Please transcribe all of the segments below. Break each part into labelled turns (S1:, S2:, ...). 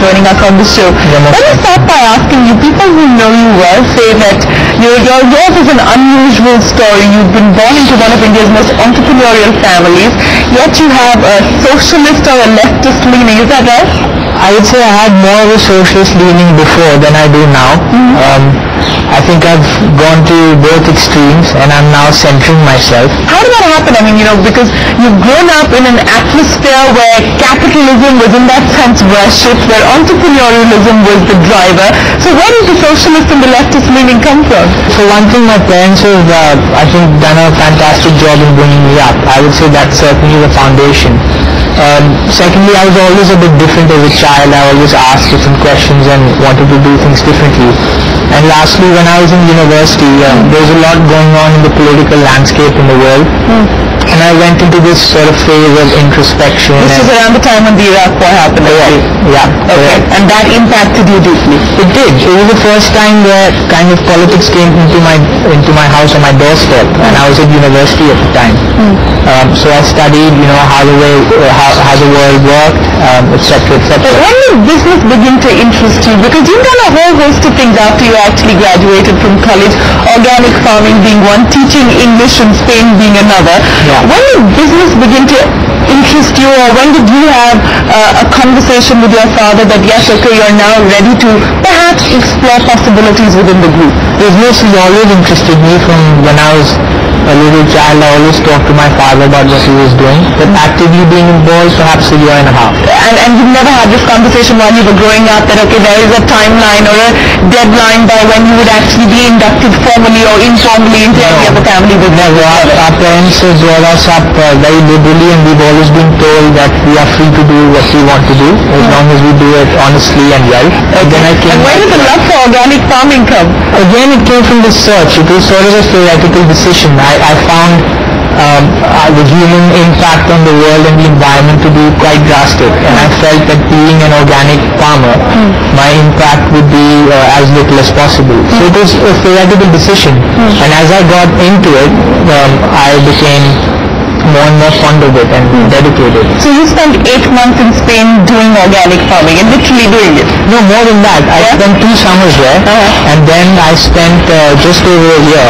S1: joining us on the show. Let me start by asking you, people who know you well say that yours is an unusual story. You've been born into one of India's most entrepreneurial families, yet you have a socialist or a leftist leaning. Is that right?
S2: I would say I had more of a socialist leaning before than I do now. I think I've gone to both extremes and I'm now centering myself.
S1: How did that happen? I mean, because you've grown up in an atmosphere where capitalism was in that sense worshipped, where entrepreneurialism was the driver. So where did the socialist and the leftist leaning come from?
S2: For one thing, my parents have, I think, done a fantastic job in bringing me up. I would say that's certainly the foundation. Secondly, I was always a bit different as a child. I always asked different questions and wanted to do things differently. And lastly, when I was in university, there was a lot going on in the political landscape in the world. And I went into this sort of phase of introspection.
S1: This was around the time when the Iraq war happened.
S2: Yeah.
S1: Okay. And that impacted you deeply?
S2: It did. It was the first time where kind of politics came into my house on my doorstep, and I was at university at the time. So I studied, how the world worked, etc., etc.
S1: But when did business begin to interest you? Because you've done a whole host of things after you actually graduated from college. Organic farming being one, teaching English in Spain being another.
S2: Yeah.
S1: When did business begin to interest you, or when did you have a conversation with your father that yes, okay, you're now ready to perhaps explore possibilities within the group?
S2: Business has always interested me from when I was a little child. I always talked to my father about what he was doing, but actively being involved perhaps a year and a half.
S1: And you've never had this conversation while you were growing up that okay, there is a timeline or a deadline by when you would actually be inducted formally or informally into any of the family business?
S2: Never. Our parents have brought us up very liberally, and we've always been told that we are free to do what we want to do as long as we do it honestly and well.
S1: Okay. And where did the love for organic farming come?
S2: Again, it came from the search. It was sort of a theoretical decision. I found the human impact on the world and the environment to be quite drastic, and I felt that being an organic farmer, my impact would be as little as possible. So it was a theoretical decision, and as I got into it, I became more and more fond of it and dedicated.
S1: So you spent 8 months in Spain doing organic farming and literally doing it?
S2: No, more than that. I spent 2 summers there, and then I spent just over a year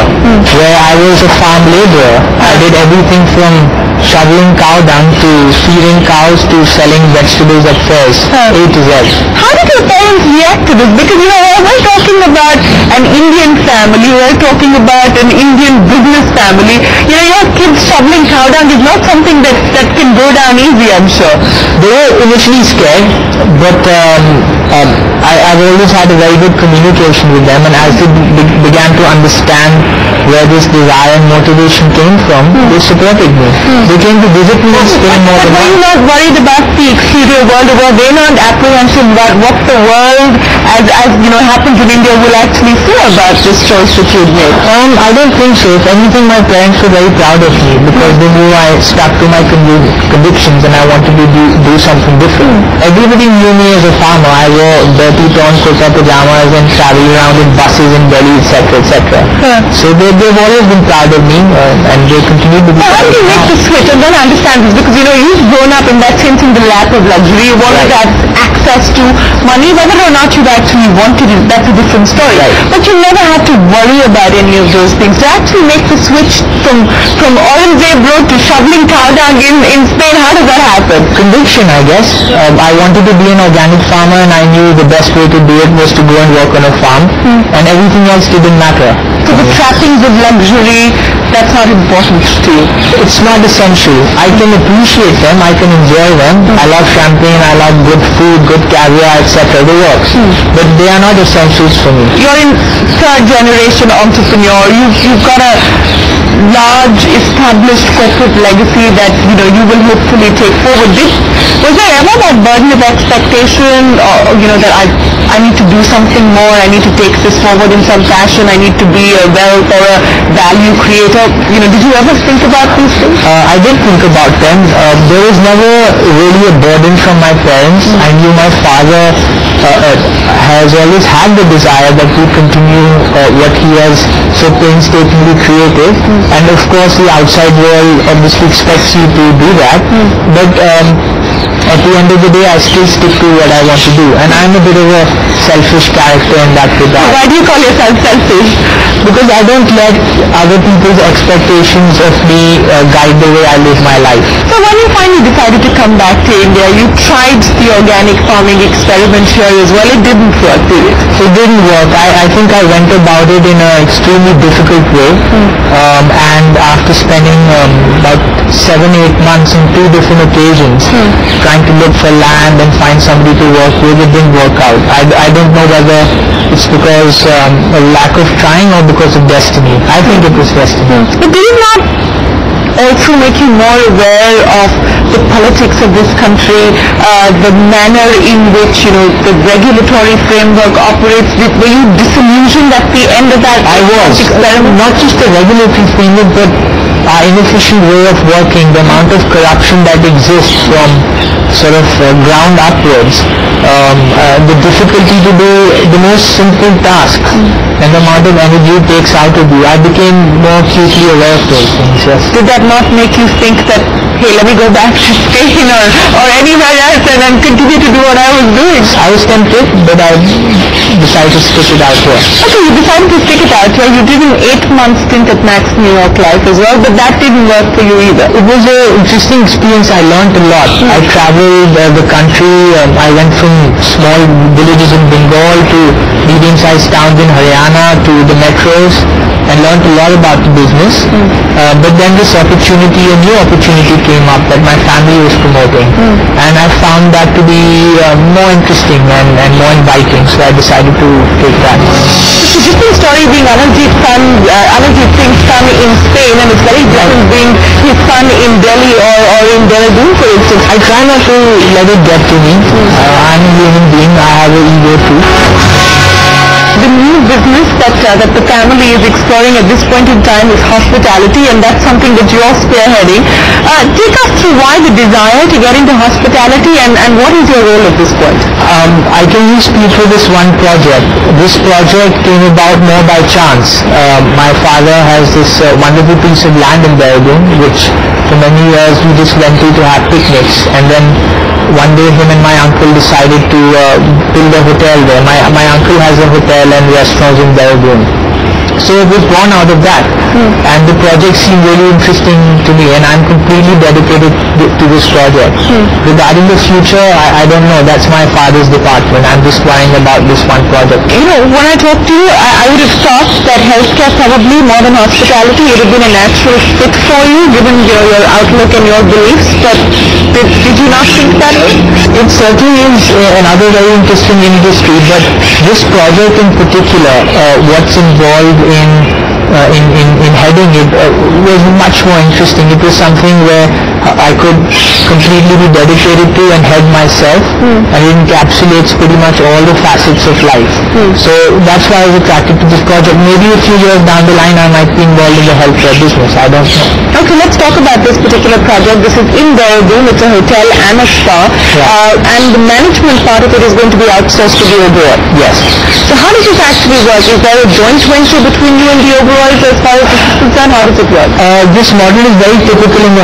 S2: where I was a farm laborer. I did everything from shoveling cow dung to feeding cows to selling vegetables at fairs, A to Z.
S1: How did your parents react to this? Because we're talking about an Indian family, we're talking about an Indian business family. Your kids shoveling cow dung is not something that can go down easy, I'm sure.
S2: They were initially scared, but I've always had a very good communication with them, and as they began to understand where this desire and motivation came from, they supported me. They came to visit me in Spain more than once.
S1: But were you not worried about the exterior world? Were they not apprehensive about what the world, as happens in India, will actually say about this choice that you made?
S2: I don't think so. If anything, my parents were very proud of me because they knew I stuck to my convictions and I wanted to do something different. Everybody knew me as a farmer. I wore dirty torn kurta pajamas and traveled around in buses in Delhi, etc., etc. So they've always been proud of me, and they continue to be proud of me.
S1: How do you make the switch? I don't understand this because you've grown up in that sense in the lap of luxury. You've always had access to money, whether or not you've actually wanted it, that's a different story. But you never had to worry about any of those things. To actually make the switch from Aurangzeb Road to shoveling cow dung in Spain, how does that happen?
S2: Conviction, I guess. I wanted to be an organic farmer, and I knew the best way to do it was to go and work on a farm, and everything else didn't matter.
S1: So the trappings of luxury, that's not important to you?
S2: It's not essential. I can appreciate them, I can enjoy them. I love champagne, I love good food, good caviar, etc. They work. But they are not essentials for me.
S1: You're in 3rd generation entrepreneur. You've got a large established corporate legacy that you will hopefully take forward. Was there ever that burden of expectation, or that I need to do something more, I need to take this forward in some fashion, I need to be a wealth or a value creator? Did you ever think about these things?
S2: I did think about them. There was never really a burden from my parents. I knew my father has always had the desire that we continue what he has so painstakingly created, and of course the outside world obviously expects you to do that, but at the end of the day I still stick to what I want to do, and I'm a bit of a selfish character in that regard.
S1: Why do you call yourself selfish?
S2: Because I don't let other people's expectations of me guide the way I live my life.
S1: So when you finally decided to come back to India, you tried the organic farming experiment here as well. It didn't work, did it?
S2: It didn't work. I think I went about it in an extremely difficult way, and after spending about 7-8 months in 2 different occasions trying to look for land and find somebody to work with, it didn't work out. I don't know whether it's because a lack of trying or because of destiny. I think it was destiny.
S1: But did it not also make you more aware of the politics of this country, the manner in which, the regulatory framework operates? Were you disillusioned at the end of that experiment?
S2: Not just the regulatory framework, but our inefficient way of working, the amount of corruption that exists from sort of ground upwards, the difficulty to do the most simple tasks, and the amount of energy it takes out of you. I became more acutely aware of those things, yes.
S1: Did that not make you think that, hey, let me go back to Spain or anywhere else and continue to do what I was doing?
S2: I was tempted, but I decided to stick it out here.
S1: Okay, you decided to stick it out here. You did an 8-month stint at Max New York Life as well, but that didn't work for you either.
S2: It was an interesting experience. I learned a lot. I traveled the country. I went from small villages in Bengal to medium-sized towns in Haryana to the metros, and learned a lot about the business. But then this opportunity, a new opportunity came up that my family was promoting, and I found that to be more interesting and more inviting, so I decided to take that.
S1: It's a different story being Amarjit Singh's son in Spain, and it's very different being his son in Delhi or in Dehradun, for instance.
S2: I try not to let it get to me. I'm a human being. I have an ego too.
S1: The new business that the family is exploring at this point in time is hospitality, and that's something that you're spearheading. Take us through why the desire to get into hospitality, and what is your role at this point?
S2: I can use speed for this one project. This project came about more by chance. My father has this wonderful piece of land in Dehradun, which for many years we just went to have picnics, and then one day him and my uncle decided to build a hotel there. My uncle has a hotel and restaurants in Dehradun. So it was born out of that, and the project seemed really interesting to me, and I'm completely dedicated to this project. Regarding the future, I don't know. That's my father's department. I'm just worrying about this one project.
S1: When I talked to you, I would have thought that healthcare probably more than hospitality would have been a natural fit for you, given your outlook and your beliefs. But did you not think that way?
S2: It certainly is another very interesting industry, but this project in particular, what's involved in heading it was much more interesting. It was something where I could completely be dedicated to and head myself, and it encapsulates pretty much all the facets of life. So that's why I was attracted to this project. Maybe a few years down the line I might be involved in the healthcare business. I don't know.
S1: Okay, let's talk about this particular project. This is in Dehradun. It's a hotel and a spa, and the management part of it is going to be outsourced to the Oberoi.
S2: Yes.
S1: So how does this actually work? Is there a joint venture between you and the Oberois as far as this is concerned? How does it work?
S2: This model is very typical in the